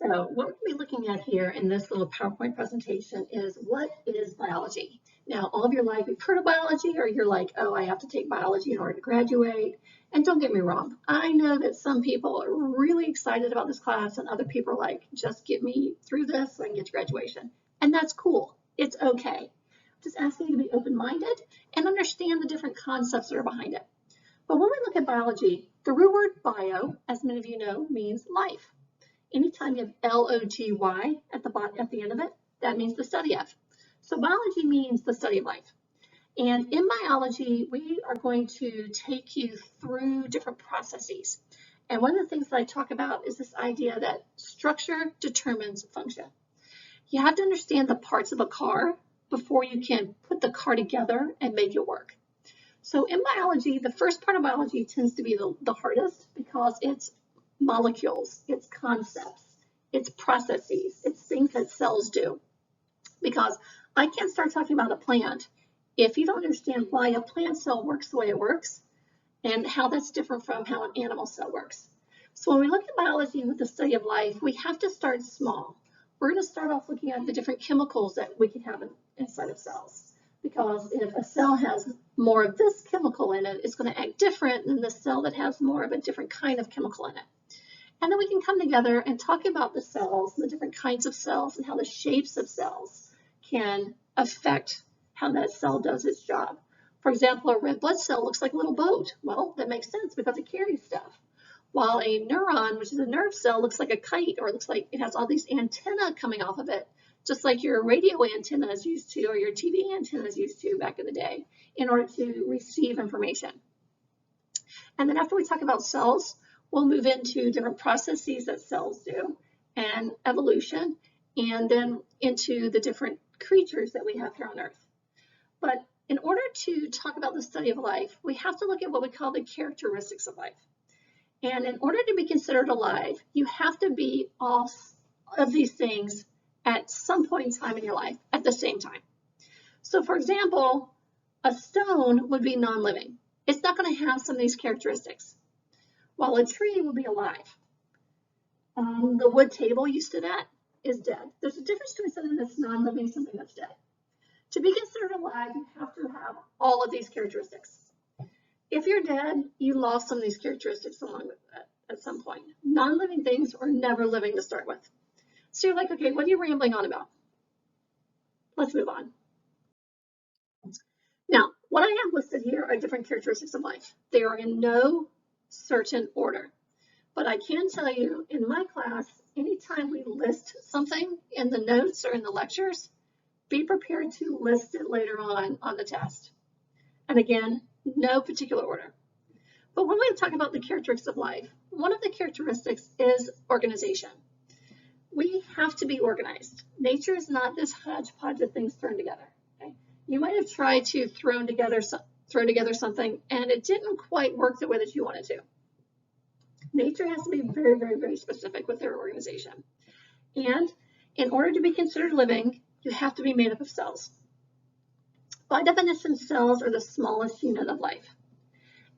So what we're going to be looking at here in this little PowerPoint presentation is what is biology? Now, all of your life you've heard of biology, or you're like, oh, I have to take biology in order to graduate. And don't get me wrong, I know that some people are really excited about this class and other people are like, just get me through this so I can get to graduation. And that's cool. It's okay. Just asking you to be open-minded and understand the different concepts that are behind it. But when we look at biology, the root word bio, as many of you know, means life. Anytime you have L-O-G-Y at the end of it, that means the study of. So biology means the study of life. And in biology, we are going to take you through different processes. And one of the things that I talk about is this idea that structure determines function. You have to understand the parts of a car before you can put the car together and make it work. So in biology, the first part of biology tends to be the hardest because it's molecules, it's concepts, it's processes, it's things that cells do. Because I can't start talking about a plant if you don't understand why a plant cell works the way it works and how that's different from how an animal cell works. So when we look at biology with the study of life, we have to start small. We're going to start off looking at the different chemicals that we can have inside of cells. Because if a cell has more of this chemical in it, it's going to act different than the cell that has more of a different kind of chemical in it. And then we can come together and talk about the cells, the different kinds of cells, and how the shapes of cells can affect how that cell does its job. For example, a red blood cell looks like a little boat. Well, that makes sense because it carries stuff. While a neuron, which is a nerve cell, looks like a kite, or looks like it has all these antennae coming off of it, just like your radio antenna is used to, or your TV antenna is used to back in the day, in order to receive information. And then after we talk about cells, we'll move into different processes that cells do, and evolution, and then into the different creatures that we have here on Earth. But in order to talk about the study of life, we have to look at what we call the characteristics of life. And in order to be considered alive, you have to be all of these things at some point in time in your life at the same time. So for example, a stone would be non-living. It's not going to have some of these characteristics, while a tree will be alive. The wood table you sit at is dead. There's a difference between something that's non-living and something that's dead. To be considered alive, you have to have all of these characteristics. If you're dead, you lost some of these characteristics along with that at some point. Non-living things are never living to start with. So you're like, okay, what are you rambling on about? Let's move on. Now, what I have listed here are different characteristics of life. They are in no certain order. But I can tell you, in my class, anytime we list something in the notes or in the lectures, be prepared to list it later on the test. And again, no particular order. But when we talk about the characteristics of life, one of the characteristics is organization. We have to be organized. Nature is not this hodgepodge of things thrown together. Okay? You might have tried to throw together something and it didn't quite work the way that you wanted to. Nature has to be very, very, very specific with their organization. And in order to be considered living, you have to be made up of cells. By definition, cells are the smallest unit of life.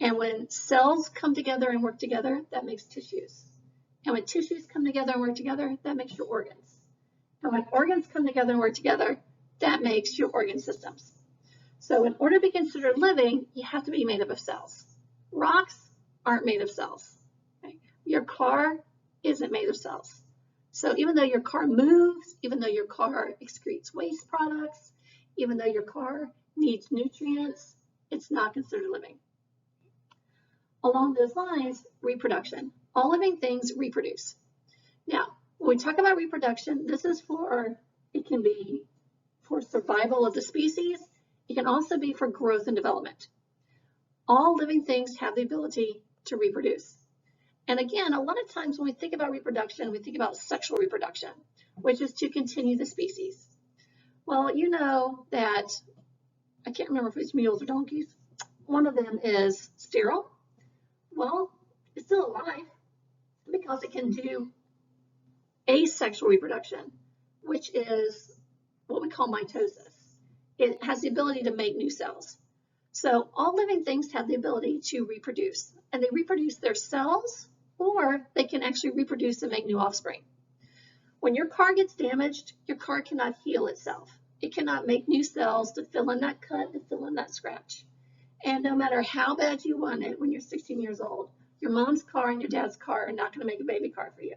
And when cells come together and work together, that makes tissues. And when tissues come together and work together, that makes your organs. And when organs come together and work together, that makes your organ systems. So in order to be considered living, you have to be made up of cells. Rocks aren't made of cells. Okay? Your car isn't made of cells. So even though your car moves, even though your car excretes waste products, even though your car needs nutrients, it's not considered living. Along those lines, reproduction. All living things reproduce. Now, when we talk about reproduction, this is it can be for survival of the species. It can also be for growth and development. All living things have the ability to reproduce. And again, a lot of times when we think about reproduction, we think about sexual reproduction, which is to continue the species. Well, you know that, I can't remember if it's mules or donkeys. One of them is sterile. Well, it's still alive because it can do asexual reproduction, which is what we call mitosis. It has the ability to make new cells. So all living things have the ability to reproduce, and they reproduce their cells, or they can actually reproduce and make new offspring. When your car gets damaged, your car cannot heal itself. It cannot make new cells to fill in that cut, to fill in that scratch. And no matter how bad you want it when you're 16 years old, your mom's car and your dad's car are not going to make a baby car for you.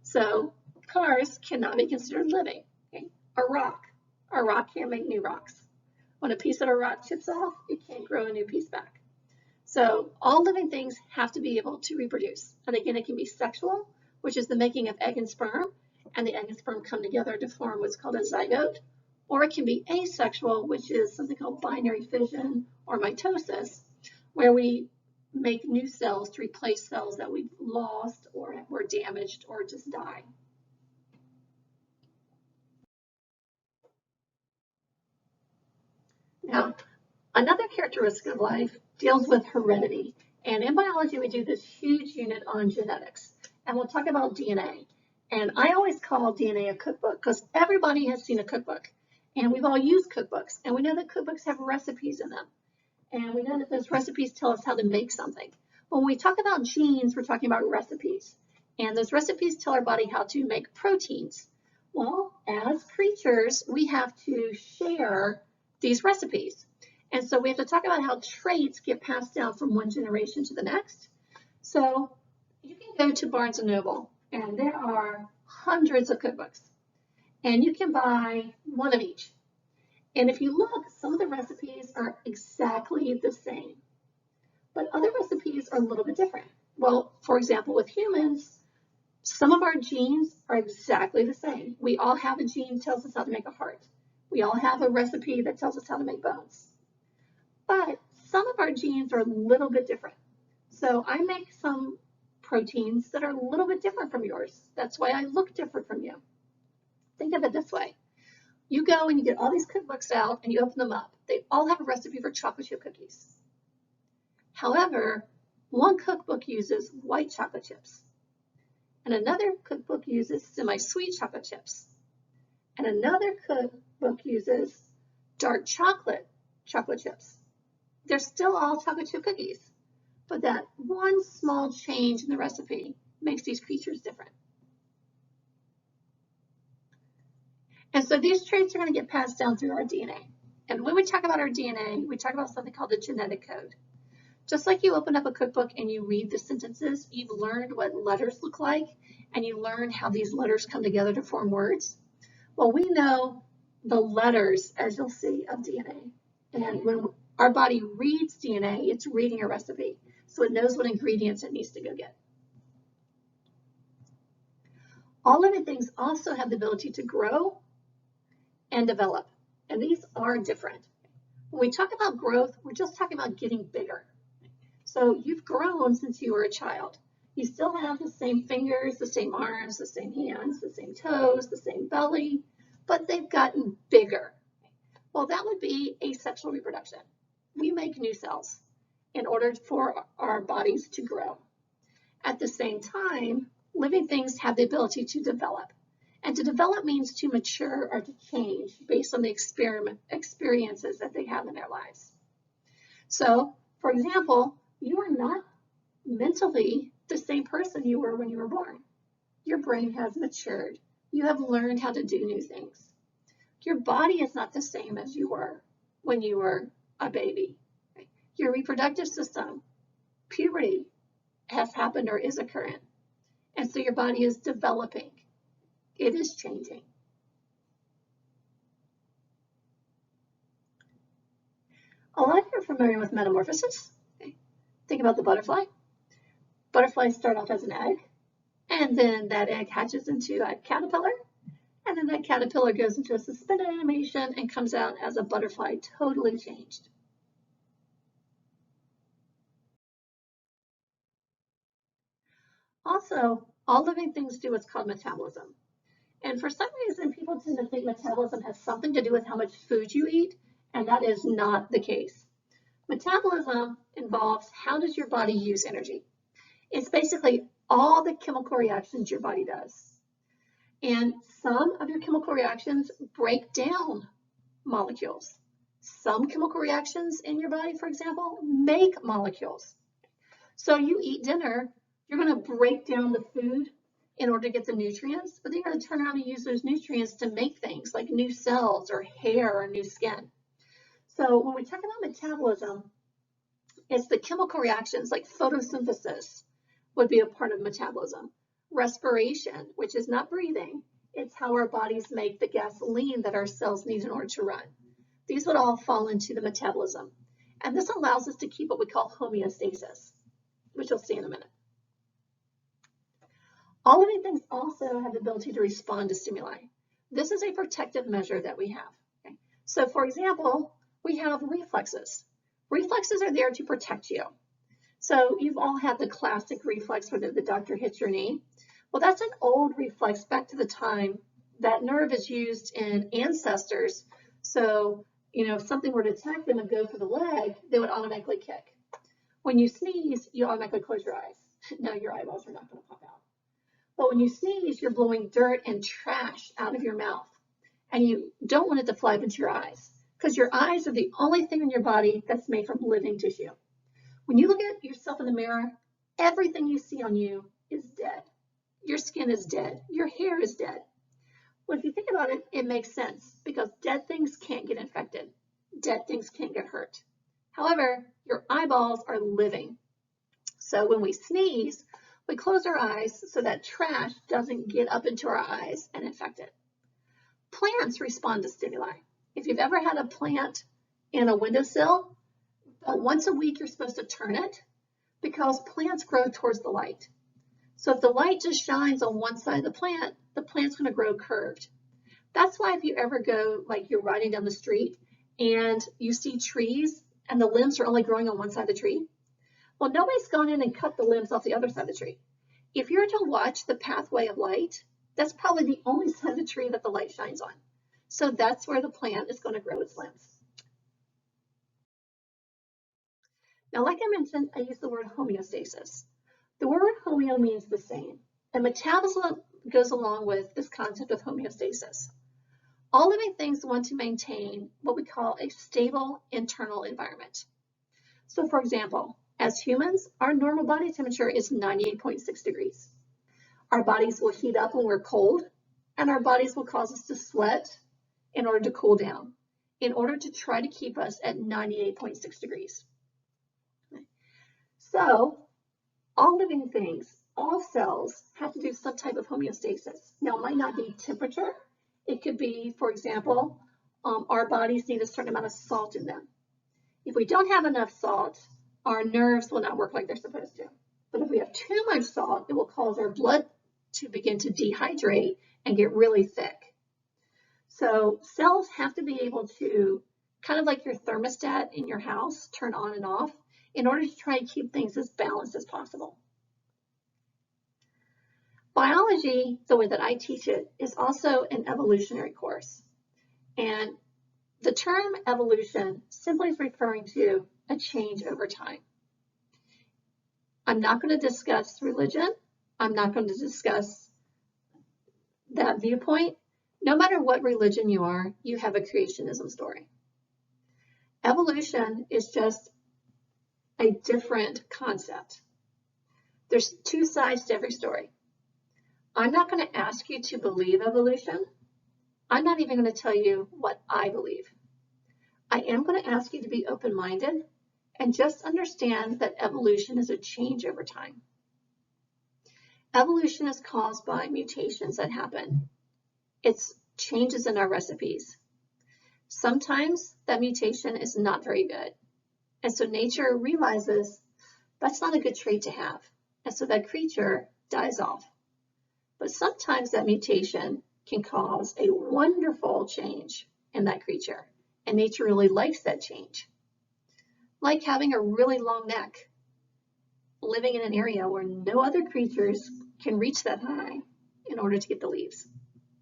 So cars cannot be considered living. Okay? A rock can't make new rocks. When a piece of a rock chips off, it can't grow a new piece back. So all living things have to be able to reproduce. And again, it can be sexual, which is the making of egg and sperm, and the egg and sperm come together to form what's called a zygote. Or it can be asexual, which is something called binary fission or mitosis, where we make new cells to replace cells that we've lost or were damaged or just die. Now, another characteristic of life deals with heredity. And in biology, we do this huge unit on genetics. And we'll talk about DNA. And I always call DNA a cookbook because everybody has seen a cookbook. And we've all used cookbooks. And we know that cookbooks have recipes in them. And we know that those recipes tell us how to make something. When we talk about genes, we're talking about recipes. And those recipes tell our body how to make proteins. Well, as creatures, we have to share these recipes. And so we have to talk about how traits get passed down from one generation to the next. So you can go to Barnes & Noble, and there are hundreds of cookbooks. And you can buy one of each. And if you look, some of the recipes are exactly the same. But other recipes are a little bit different. Well, for example, with humans, some of our genes are exactly the same. We all have a gene that tells us how to make a heart. We all have a recipe that tells us how to make bones. But some of our genes are a little bit different. So I make some proteins that are a little bit different from yours. That's why I look different from you. Think of it this way. You go and you get all these cookbooks out and you open them up. They all have a recipe for chocolate chip cookies. However, one cookbook uses white chocolate chips, and another cookbook uses semi-sweet chocolate chips, and another cookbook uses dark chocolate chips. They're still all chocolate chip cookies, but that one small change in the recipe makes these creatures different. And so these traits are going to get passed down through our DNA. And when we talk about our DNA, we talk about something called the genetic code. Just like you open up a cookbook and you read the sentences, you've learned what letters look like, and you learn how these letters come together to form words. Well, we know the letters, as you'll see, of DNA. And when our body reads DNA, it's reading a recipe. So it knows what ingredients it needs to go get. All living things also have the ability to grow and develop. And these are different. When we talk about growth, we're just talking about getting bigger. So you've grown since you were a child. You still have the same fingers, the same arms, the same hands, the same toes, the same belly, but they've gotten bigger. Well, that would be asexual reproduction. We make new cells in order for our bodies to grow. At the same time, living things have the ability to develop. And to develop means to mature or to change based on the experiences that they have in their lives. So, for example, you are not mentally the same person you were when you were born. Your brain has matured. You have learned how to do new things. Your body is not the same as you were when you were a baby. Your reproductive system, puberty, has happened or is occurring. And so your body is developing. It is changing. A lot of you are familiar with metamorphosis. Okay. Think about the butterfly. Butterflies start off as an egg, and then that egg hatches into a caterpillar, and then that caterpillar goes into a suspended animation and comes out as a butterfly totally changed. Also, all living things do what's called metabolism. And for some reason, people tend to think metabolism has something to do with how much food you eat, and that is not the case. Metabolism involves how does your body use energy. It's basically all the chemical reactions your body does. And some of your chemical reactions break down molecules. Some chemical reactions in your body, for example, make molecules. So you eat dinner, you're going to break down the food in order to get the nutrients, but they got to turn around and use those nutrients to make things like new cells or hair or new skin. So when we talk about metabolism, it's the chemical reactions like photosynthesis would be a part of metabolism. Respiration, which is not breathing, it's how our bodies make the gasoline that our cells need in order to run. These would all fall into the metabolism. And this allows us to keep what we call homeostasis, which you'll see in a minute. All living things also have the ability to respond to stimuli. This is a protective measure that we have. Okay? So for example, we have reflexes. Reflexes are there to protect you. So you've all had the classic reflex where the doctor hits your knee. Well, that's an old reflex back to the time that nerve is used in ancestors. So, if something were to attack them and go for the leg, they would automatically kick. When you sneeze, you automatically close your eyes. Now your eyeballs are not going to pop out. But when you sneeze, you're blowing dirt and trash out of your mouth. And you don't want it to fly into your eyes because your eyes are the only thing in your body that's made from living tissue. When you look at yourself in the mirror, everything you see on you is dead. Your skin is dead. Your hair is dead. Well, if you think about it, it makes sense because dead things can't get infected. Dead things can't get hurt. However, your eyeballs are living. So when we sneeze, we close our eyes so that trash doesn't get up into our eyes and infect it. Plants respond to stimuli. If you've ever had a plant in a windowsill, once a week you're supposed to turn it because plants grow towards the light. So if the light just shines on one side of the plant's going to grow curved. That's why if you ever go, like you're riding down the street and you see trees and the limbs are only growing on one side of the tree, well, nobody's gone in and cut the limbs off the other side of the tree. If you're to watch the pathway of light, that's probably the only side of the tree that the light shines on. So that's where the plant is going to grow its limbs. Now, like I mentioned, I use the word homeostasis. The word homeo means the same, and metabolism goes along with this concept of homeostasis. All living things want to maintain what we call a stable internal environment. So for example, as humans, our normal body temperature is 98.6 degrees. Our bodies will heat up when we're cold, and our bodies will cause us to sweat in order to cool down, in order to try to keep us at 98.6 degrees. So all living things, all cells have to do some type of homeostasis. Now, it might not be temperature. It could be, for example, our bodies need a certain amount of salt in them. If we don't have enough salt, our nerves will not work like they're supposed to. But if we have too much salt, it will cause our blood to begin to dehydrate and get really thick. So cells have to be able to, kind of like your thermostat in your house, turn on and off in order to try to keep things as balanced as possible. Biology, the way that I teach it, is also an evolutionary course. And the term evolution simply is referring to a change over time. I'm not going to discuss religion. I'm not going to discuss that viewpoint. No matter what religion you are, you have a creationism story. Evolution is just a different concept. There's two sides to every story. I'm not going to ask you to believe evolution. I'm not even going to tell you what I believe. I am going to ask you to be open-minded and just understand that evolution is a change over time. Evolution is caused by mutations that happen. It's changes in our recipes. Sometimes that mutation is not very good. And so nature realizes that's not a good trait to have. And so that creature dies off. But sometimes that mutation can cause a wonderful change in that creature. And nature really likes that change. Like having a really long neck, living in an area where no other creatures can reach that high in order to get the leaves,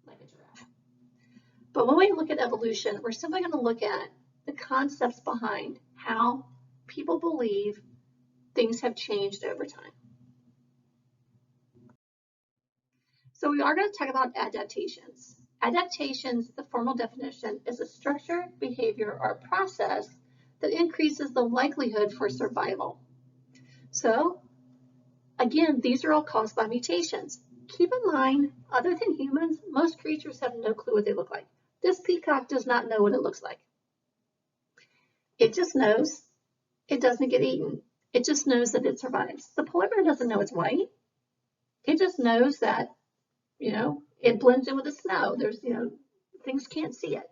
like a giraffe. But when we look at evolution, we're simply going to look at the concepts behind how people believe things have changed over time. So we are going to talk about adaptations. Adaptations, the formal definition, is a structure, behavior, or process that increases the likelihood for survival. So again, these are all caused by mutations. Keep in mind, other than humans, most creatures have no clue what they look like. This peacock does not know what it looks like. It just knows it doesn't get eaten. It just knows that it survives. The polar bear doesn't know it's white. It just knows that, it blends in with the snow. There's, things can't see it.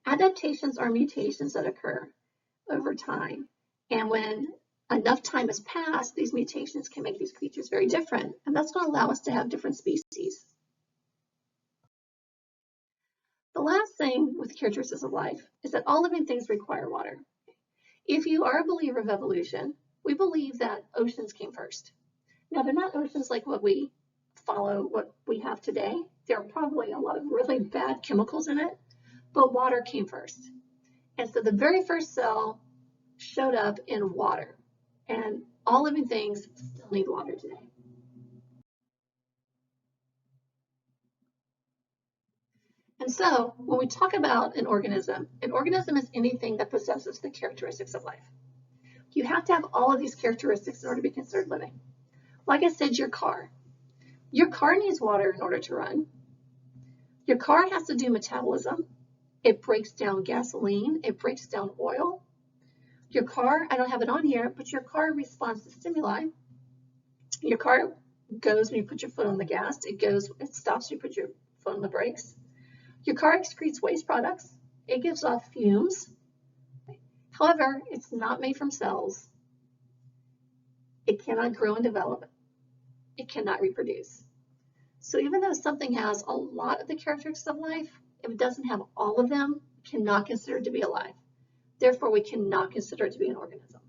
Adaptations are mutations that occur over time. And when enough time has passed, these mutations can make these creatures very different. And that's going to allow us to have different species. The last thing with characteristics of life is that all living things require water. If you are a believer of evolution, we believe that oceans came first. Now, they're not oceans like what we have today. There are probably a lot of really bad chemicals in it, but water came first. And so the very first cell showed up in water, and all living things still need water today. And so when we talk about an organism is anything that possesses the characteristics of life. You have to have all of these characteristics in order to be considered living. Like I said, your car needs water in order to run. Your car has to do metabolism. It breaks down gasoline. It breaks down oil. Your car, I don't have it on here, but your car responds to stimuli. Your car goes when you put your foot on the gas. It stops when you put your foot on the brakes. Your car excretes waste products. It gives off fumes. However, it's not made from cells. It cannot grow and develop. It cannot reproduce. So even though something has a lot of the characteristics of life, if it doesn't have all of them, cannot consider it to be alive. Therefore, we cannot consider it to be an organism.